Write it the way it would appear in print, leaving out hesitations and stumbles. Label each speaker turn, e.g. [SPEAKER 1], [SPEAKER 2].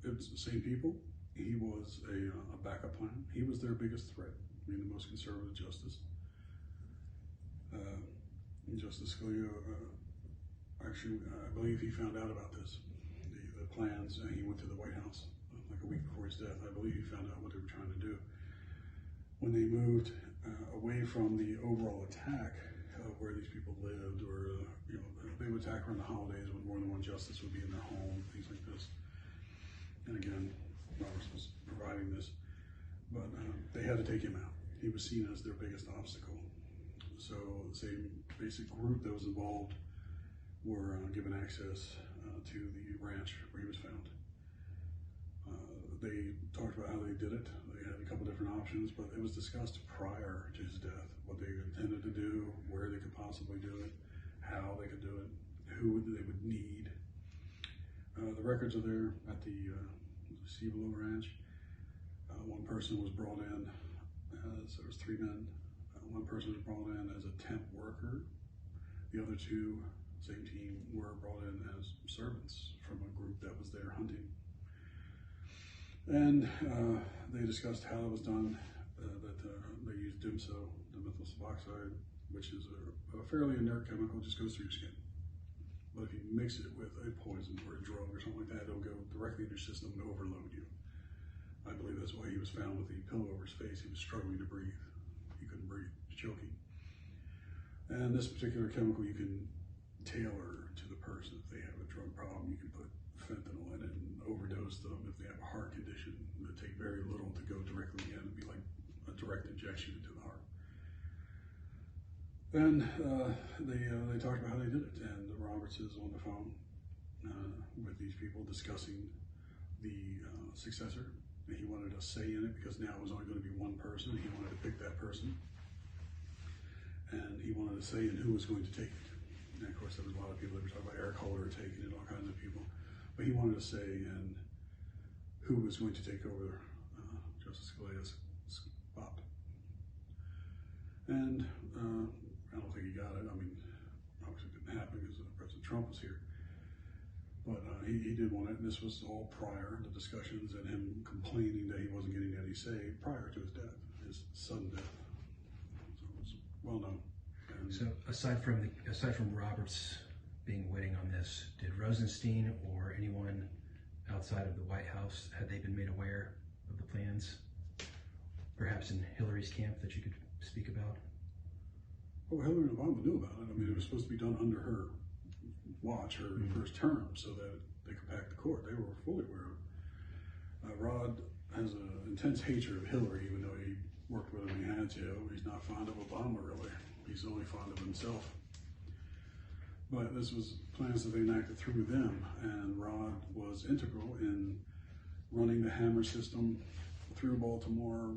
[SPEAKER 1] it's the same people. He was a backup plan. He was their biggest threat, being the most conservative justice. Justice Scalia, actually, I believe he found out about this, the plans, and he went to the White House like a week before his death. I believe he found out what they were trying to do. When they moved away from the overall attack of where these people lived, or they would attack around the holidays when more than one justice would be in their home, things like this. And again, Roberts was providing this, but they had to take him out. He was seen as their biggest obstacle. So the same basic group that was involved were given access to the ranch where he was found. They talked about how they did it. They had a couple different options, but it was discussed prior to his death, what they intended to do, where they could possibly do it, how they could do it, who they would need. The records are there at the Cibolo Ranch. One person was brought in as, there was 3 men. One person was brought in as a temp worker. The other 2, same team, were brought in as servants from a group that was there hunting. And they discussed how it was done, that they used DIMSO, dimethyl suboxide, which is a fairly inert chemical, just goes through your skin. But if you mix it with a poison or a drug or something like that, it'll go directly into your system and overload you. I believe that's why he was found with the pillow over his face. He was struggling to breathe. He couldn't breathe, he was choking. And this particular chemical you can tailor to the person. If they have a drug problem, you can put fentanyl in it and overdose them. If they have a heart condition, it would take very little to go directly in. It'd be like a direct injection into the heart. Then they talked about how they did it, and Roberts is on the phone with these people discussing the successor. He wanted a say in it because now it was only going to be one person. He wanted to pick that person, and he wanted a say in who was going to take it. And of course, there was a lot of people that were talking about Eric Holder taking it, all kinds of people, but he wanted a say in who was going to take over Justice Scalia's spot. And I don't think he got it. I mean, obviously it didn't happen because President Trump was here. But he did want it, and this was all prior, the discussions and him complaining that he wasn't getting any say prior to his death, his sudden death. So it was well known. And
[SPEAKER 2] so aside from Roberts being waiting on this, did Rosenstein or anyone outside of the White House, had they been made aware of the plans, perhaps in Hillary's camp, that you could speak about?
[SPEAKER 1] Well, Hillary and Obama knew about it. I mean, it was supposed to be done under her watch, her first term, so that they could pack the court. They were fully aware of it. Rod has an intense hatred of Hillary, even though he worked with him when he had to. He's not fond of Obama, really. He's only fond of himself. But this was plans that they enacted through them, and Rod was integral in running the Hammer system through Baltimore,